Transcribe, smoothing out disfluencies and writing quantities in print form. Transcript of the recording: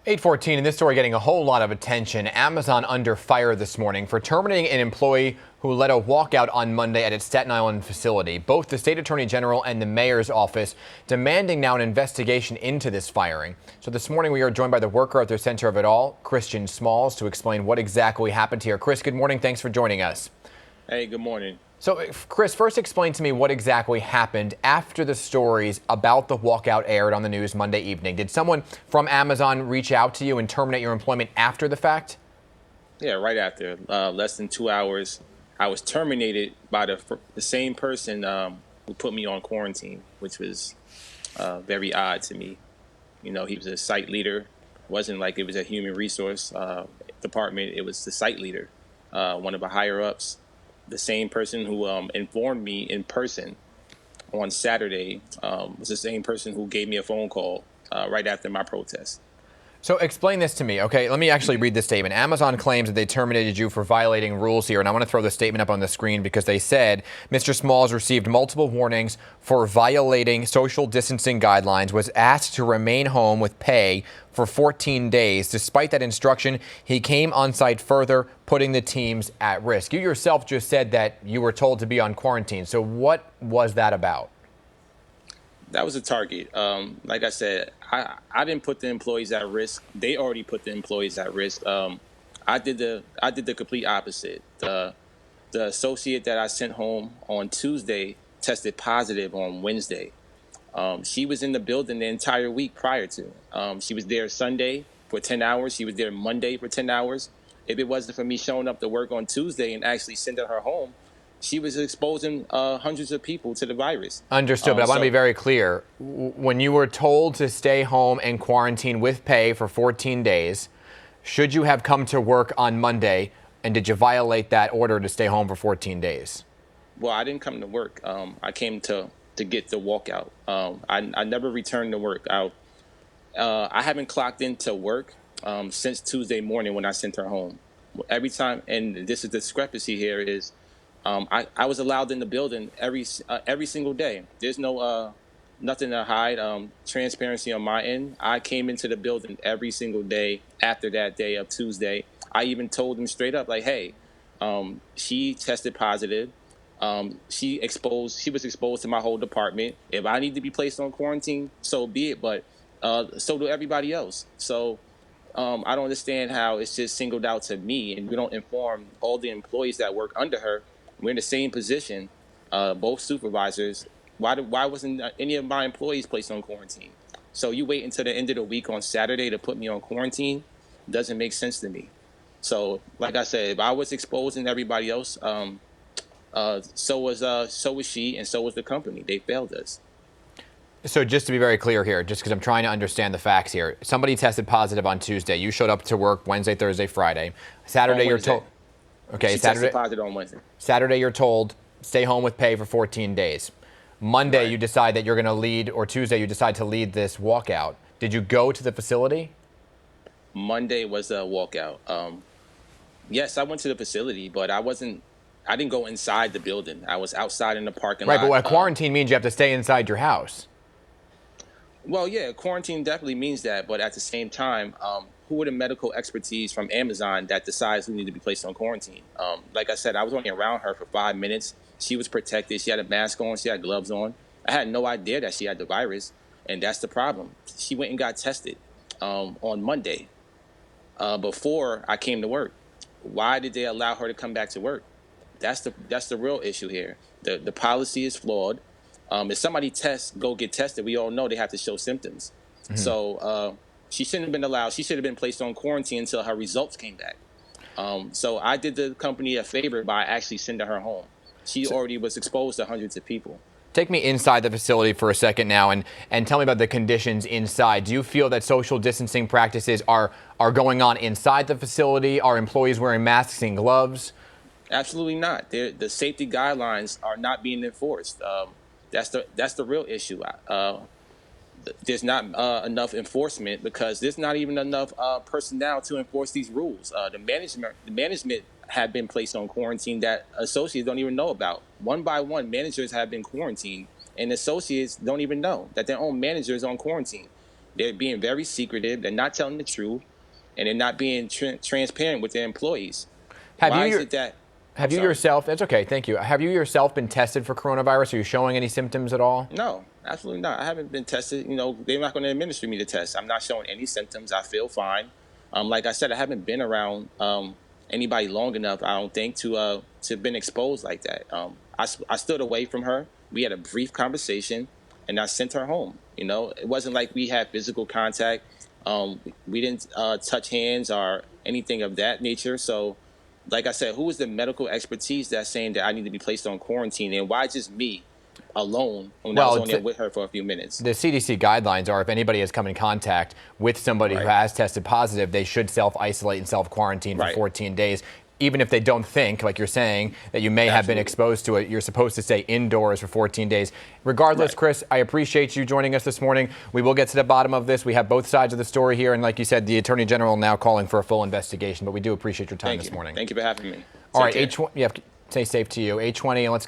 8:14, and this story getting a whole lot of attention. Amazon under fire this morning for terminating an employee who led a walkout on Monday at its Staten Island facility. Both the state attorney general and the mayor's office demanding now an investigation into this firing. So this morning we are joined by the worker at the center of it all, Christian Smalls, to explain what exactly happened here. Chris, good morning. Thanks for joining us. Hey, good morning. So, Chris, first explain to me what exactly happened after the stories about the walkout aired on the news Monday evening. Did someone from Amazon reach out to you and terminate your employment after the fact? Yeah, right after less than 2 hours, I was terminated by the same person who put me on quarantine, which was very odd to me. You know, he was a site leader. It wasn't like it was a human resource department. It was the site leader, one of the higher ups. The same person who informed me in person on Saturday was the same person who gave me a phone call right after my protest. So explain this to me. Okay, let me actually read this statement. Amazon claims that they terminated you for violating rules here, and I want to throw the statement up on the screen because they said Mr. Smalls received multiple warnings for violating social distancing guidelines, was asked to remain home with pay for 14 days. Despite that instruction, he came on site further, putting the teams at risk. You yourself just said that you were told to be on quarantine. So what was that about? That was a target. Like I said, I didn't put the employees at risk. They already put the employees at risk. I did the complete opposite. The associate that I sent home on Tuesday tested positive on Wednesday. She was in the building the entire week prior to. She was there Sunday for 10 hours. She was there Monday for 10 hours. If it wasn't for me showing up to work on Tuesday and actually sending her home, she was exposing hundreds of people to the virus. Understood, but I want to be very clear. When you were told to stay home and quarantine with pay for 14 days, should you have come to work on Monday, and did you violate that order to stay home for 14 days? Well, I didn't come to work. I came to get the walkout. I never returned to work. I haven't clocked into work since Tuesday morning when I sent her home. Every time, and this is the discrepancy here, is I was allowed in the building every single day. There's no nothing to hide. Transparency on my end. I came into the building every single day after that day of Tuesday. I even told them straight up, like, hey, she tested positive. She was exposed to my whole department. If I need to be placed on quarantine, so be it. But so do everybody else. So I don't understand how it's just singled out to me, and we don't inform all the employees that work under her. We're in the same position, both supervisors. Why wasn't any of my employees placed on quarantine? So you wait until the end of the week on Saturday to put me on quarantine? Doesn't make sense to me. So, like I said, if I was exposing everybody else, so was she, and so was the company. They failed us. So just to be very clear here, just because I'm trying to understand the facts here, somebody tested positive on Tuesday. You showed up to work Wednesday, Thursday, Friday. Saturday, you're told. Okay, she tested positive on Wednesday. Saturday, you're told stay home with pay for 14 days. Monday, you decide that you're going to lead, or Tuesday, you decide to lead this walkout. Did you go to the facility? Monday was a walkout. Yes, I went to the facility, but I didn't go inside the building. I was outside in the parking lot. Right, but what quarantine means you have to stay inside your house. Well, yeah, quarantine definitely means that, but at the same time, who are the medical expertise from Amazon that decides who need to be placed on quarantine? Like I said, I was only around her for 5 minutes. She was protected. She had a mask on. She had gloves on. I had no idea that she had the virus, and that's the problem. She went and got tested on Monday before I came to work. Why did they allow her to come back to work? That's the real issue here. The policy is flawed. If somebody tests, go get tested. We all know they have to show symptoms. Mm-hmm. So she shouldn't have been allowed. She should have been placed on quarantine until her results came back. So I did the company a favor by actually sending her home. She already was exposed to hundreds of people. Take me inside the facility for a second now and tell me about the conditions inside. Do you feel that social distancing practices are going on inside the facility? Are employees wearing masks and gloves? Absolutely not. The safety guidelines are not being enforced. That's the real issue. There's not enough enforcement because there's not even enough personnel to enforce these rules. The management have been placed on quarantine that associates don't even know about. One by one, managers have been quarantined, and associates don't even know that their own manager is on quarantine. They're being very secretive. They're not telling the truth, and they're not being transparent with their employees. Have Why you is it that? I'm have you sorry. yourself? That's okay. Thank you. Have you yourself been tested for coronavirus? Are you showing any symptoms at all? No, absolutely not. I haven't been tested. You know, they're not going to administer me the test. I'm not showing any symptoms. I feel fine. Like I said, I haven't been around anybody long enough, I don't think, to have been exposed like that. I stood away from her. We had a brief conversation, and I sent her home. You know, it wasn't like we had physical contact. We didn't touch hands or anything of that nature. So, like I said, who is the medical expertise that's saying that I need to be placed on quarantine, and why just me alone when I was Well, on there with her for a few minutes? the CDC guidelines are if anybody has come in contact with somebody who Right. has tested positive, they should self-isolate and self-quarantine for Right. 14 days. Even if they don't think, like you're saying, that you may have been Absolutely. exposed to it, you're supposed to stay indoors for 14 days. Regardless, Right. Chris, I appreciate you joining us this morning. We will get to the bottom of this. We have both sides of the story here. And like you said, the Attorney General now calling for a full investigation. But we do appreciate your time Thank this you. morning. Thank you for having me. All Take right, care. H1, yeah, stay safe to you. 8:20, and let's